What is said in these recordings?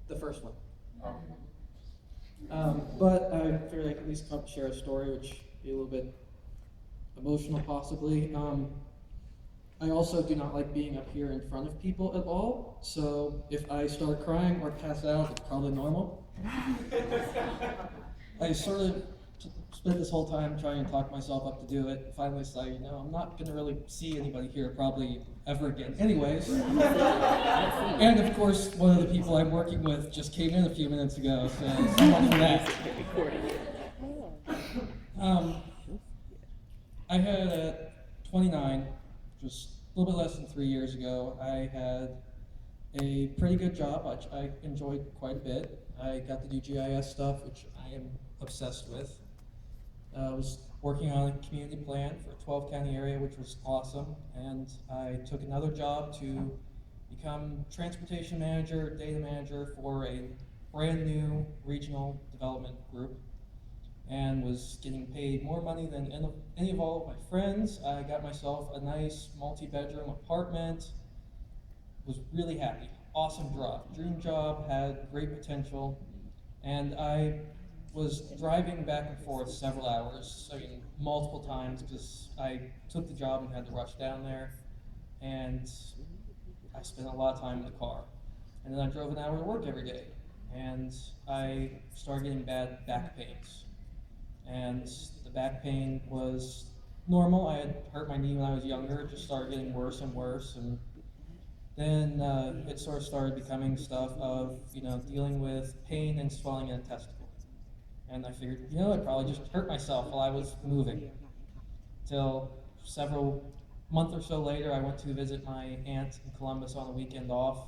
The first one. Oh. But I figured I could at least come share a story, which be a little bit emotional possibly. I also do not like being up here in front of people at all, so if I start crying or pass out, it's probably normal. I sort of spent this whole time trying to talk myself up to do it. Finally decided, I'm not going to really see anybody here probably ever again. Anyways, and of course, one of the people I'm working with just came in a few minutes ago, so someone for that. Um, I had at 29, just a little bit less than 3 years ago, I had a pretty good job, which I enjoyed quite a bit. I got to do GIS stuff, which I am obsessed with. I was working on a community plan for a 12 county area, which was awesome. And I took another job to become transportation manager, data manager for a brand new regional development group, and was getting paid more money than any of all of my friends. I got myself a nice multi-bedroom apartment, was really happy. Awesome job, dream job, had great potential, and I was driving back and forth several hours, multiple times, because I took the job and had to rush down there, and I spent a lot of time in the car. And then I drove an hour to work every day, and I started getting bad back pains. And the back pain was normal. I had hurt my knee when I was younger. It just started getting worse and worse, and then it sort of started becoming stuff of dealing with pain and swelling in a testicle. And I figured, I probably just hurt myself while I was moving. Till several month or so later, I went to visit my aunt in Columbus on a weekend off,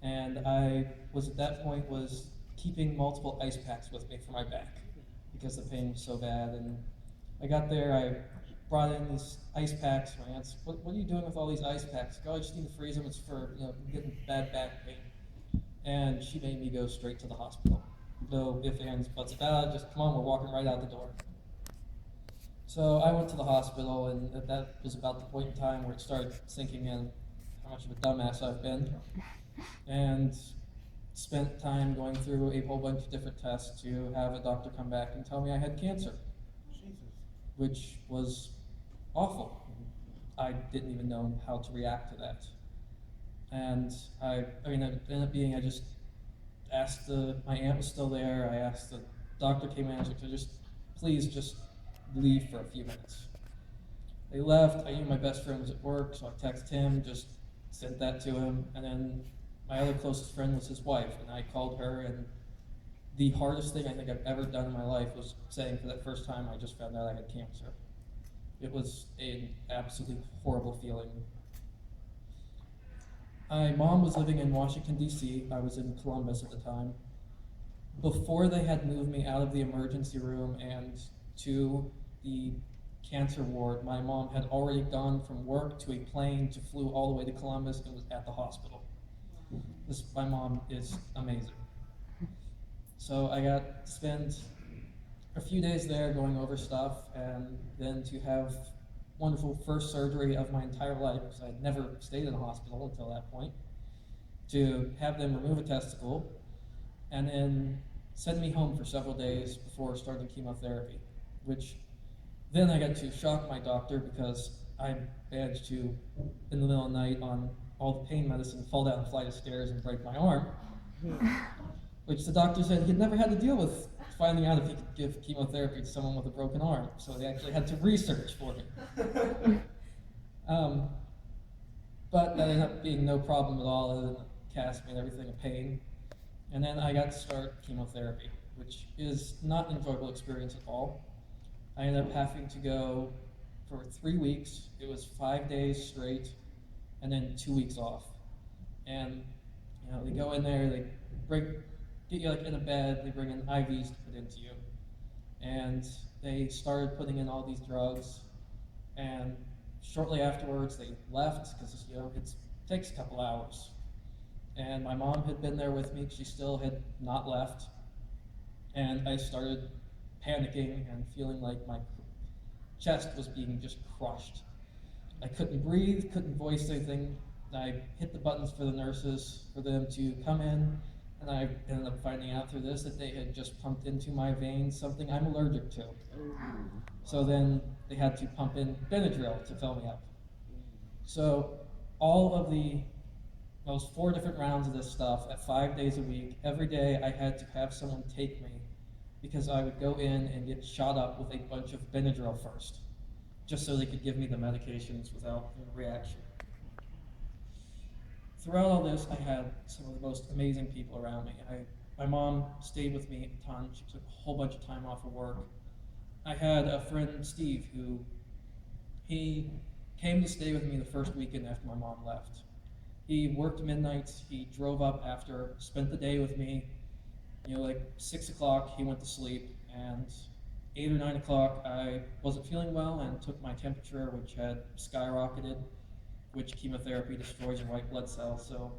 and I was at that point was keeping multiple ice packs with me for my back because the pain was so bad. And I got there, I brought in these ice packs. My aunt's, what are you doing with all these ice packs? I just need to freeze them. It's for getting bad back pain. And she made me go straight to the hospital. No ifs, ands, buts about it. Just come on, we're walking right out the door. So I went to the hospital, and that was about the point in time where it started sinking in how much of a dumbass I've been, and spent time going through a whole bunch of different tests to have a doctor come back and tell me I had cancer, which was awful. I didn't even know how to react to that. And it ended up being, I just asked my aunt was still there, I asked the doctor came in, to please just leave for a few minutes. They left. I knew my best friend was at work, so I texted him, just sent that to him, and then my other closest friend was his wife, and I called her, and the hardest thing I think I've ever done in my life was saying for that first time I just found out I had cancer. It was an absolutely horrible feeling. My mom was living in Washington, D.C. I was in Columbus at the time. Before they had moved me out of the emergency room and to the cancer ward, my mom had already gone from work to a plane to flew all the way to Columbus and was at the hospital. My mom is amazing. So I got to spend a few days there going over stuff, and then to have wonderful first surgery of my entire life, because I had never stayed in a hospital until that point, to have them remove a testicle, and then send me home for several days before starting chemotherapy, which then I got to shock my doctor because I managed to, in the middle of the night on all the pain medicine, fall down a flight of stairs and break my arm, which the doctor said he had never had to deal with finding out if he could give chemotherapy to someone with a broken arm, so they actually had to research for me. But that ended up being no problem at all, other than the cast made everything a pain. And then I got to start chemotherapy, which is not an enjoyable experience at all. I ended up having to go for 3 weeks. It was 5 days straight, and then 2 weeks off. And they go in there, they get you in a bed, they bring in IVs to put into you, and they started putting in all these drugs. And shortly afterwards, they left because it takes a couple hours. And my mom had been there with me; she still had not left. And I started panicking and feeling like my chest was being just crushed. I couldn't breathe, couldn't voice anything. I hit the buttons for the nurses, for them to come in And I ended up finding out through this that they had just pumped into my veins something I'm allergic to. So then they had to pump in Benadryl to fill me up. So all of those 4 different rounds of this stuff at 5 days a week, every day I had to have someone take me because I would go in and get shot up with a bunch of Benadryl first, just so they could give me the medications without reaction. Throughout all this, I had some of the most amazing people around me. My mom stayed with me a ton. She took a whole bunch of time off of work. I had a friend, Steve, who he came to stay with me the first weekend after my mom left. He worked midnights. He drove up after, spent the day with me. Like 6 o'clock, he went to sleep, and 8 or 9 o'clock, I wasn't feeling well and took my temperature, which had skyrocketed, which chemotherapy destroys your white blood cells, so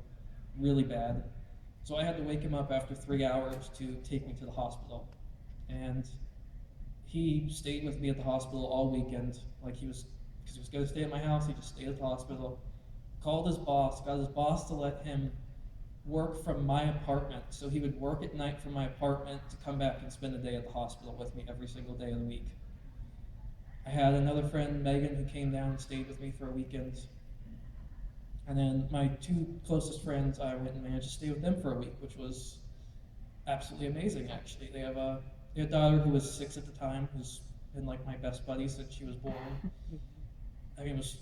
really bad. So I had to wake him up after 3 hours to take me to the hospital. And he stayed with me at the hospital all weekend, because he was going to stay at my house. He just stayed at the hospital, called his boss, got his boss to let him work from my apartment. So he would work at night from my apartment to come back and spend the day at the hospital with me every single day of the week. I had another friend, Megan, who came down and stayed with me for a weekend. And then my 2 closest friends, I went and managed to stay with them for a week, which was absolutely amazing, actually. They have a daughter who was 6 at the time, who's been like my best buddy since she was born. I mean, it was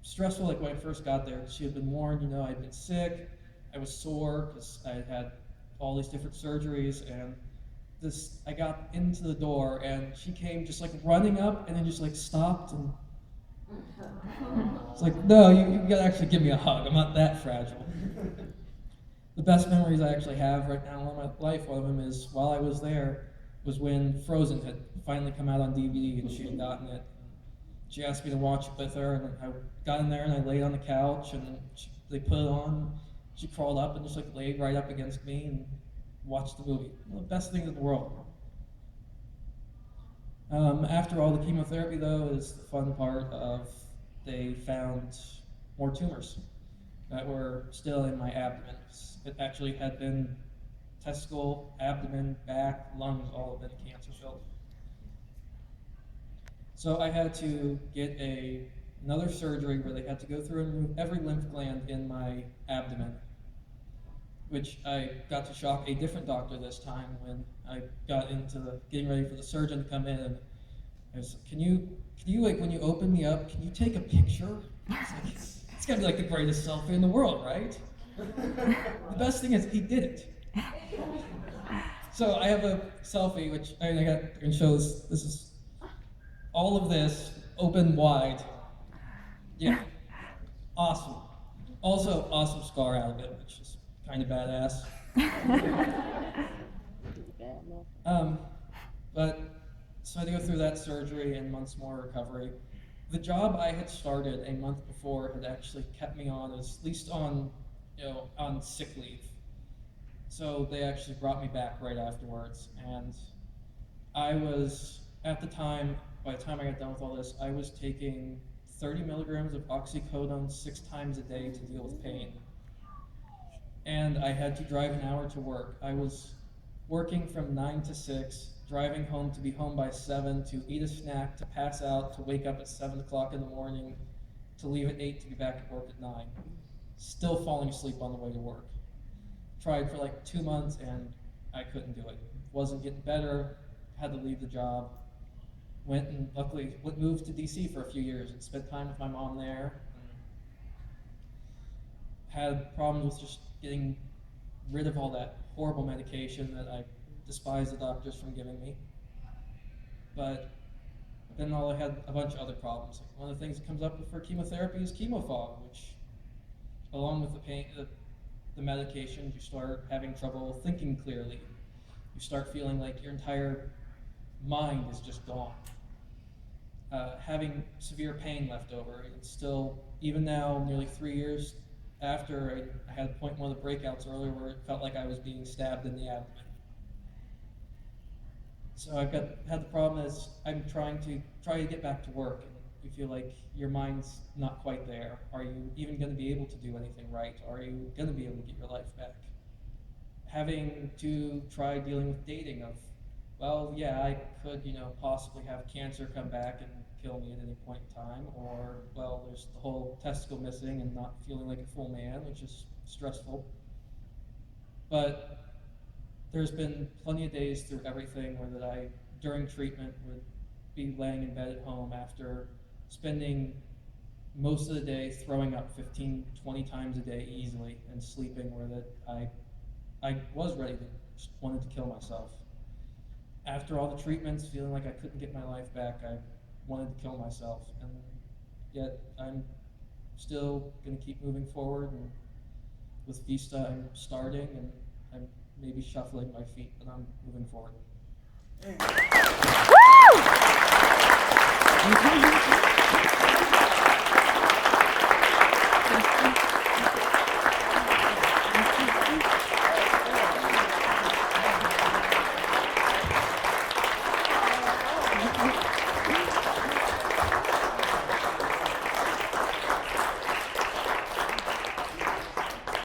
stressful like when I first got there. She had been warned, I'd been sick. I was sore because I had all these different surgeries, and I got into the door, and she came just like running up, and then just like stopped, and it's like, no, you gotta actually give me a hug. I'm not that fragile. The best memories I actually have right now in my life, one of them is while I was there, was when Frozen had finally come out on DVD, and she had gotten it. She asked me to watch it with her, and I got in there and I laid on the couch, and they put it on. She crawled up and just like laid right up against me and watched the movie. One of the best things in the world. After all the chemotherapy, though, is the fun part of they found more tumors that were still in my abdomen. It actually had been testicle, abdomen, back, lungs, all of it cancer filled. So I had to get another surgery where they had to go through and remove every lymph gland in my abdomen, which I got to shock a different doctor this time when I got into getting ready for the surgeon to come in, and I was, can you like when you open me up, can you take a picture? It's gotta be like the greatest selfie in the world, right? The best thing is he did it. So I have a selfie which I got and shows this is all of this open wide. Yeah. Awesome. Also awesome scar out of it, which is kind of badass. But so I had to go through that surgery and months more recovery. The job I had started a month before had actually kept me on, at least on sick leave. So they actually brought me back right afterwards, and I was at the time. By the time I got done with all this, I was taking 30 milligrams of oxycodone 6 times a day to deal with pain. And I had to drive an hour to work. I was working from 9 to 6, driving home to be home by 7, to eat a snack, to pass out, to wake up at 7 o'clock in the morning, to leave at 8 to be back at work at 9. Still falling asleep on the way to work. Tried for like 2 months and I couldn't do it. Wasn't getting better, had to leave the job. Went and luckily moved to DC for a few years and spent time with my mom there. Had problems with just getting rid of all that horrible medication that I despise the doctors from giving me. But then I had a bunch of other problems. One of the things that comes up for chemotherapy is chemofog, which, along with the pain, the medications, you start having trouble thinking clearly. You start feeling like your entire mind is just gone. Having severe pain left over. It's still, even now, nearly 3 years after, I had a point in one of the breakouts earlier where it felt like I was being stabbed in the abdomen. So had the problem is I'm trying to get back to work, and you feel like your mind's not quite there. Are you even going to be able to do anything right? Are you going to be able to get your life back? having to try dealing with dating of, well, yeah, I could, possibly have cancer come back and kill me at any point in time, or, well, there's the whole testicle missing and not feeling like a full man, which is stressful. But there's been plenty of days through everything where that I, during treatment, would be laying in bed at home after spending most of the day throwing up 15, 20 times a day easily and sleeping where that I was ready to, just wanted to kill myself. After all the treatments, feeling like I couldn't get my life back, I wanted to kill myself. And yet I'm still going to keep moving forward. And with Vista, I'm starting and I'm maybe shuffling my feet, but I'm moving forward. Woo!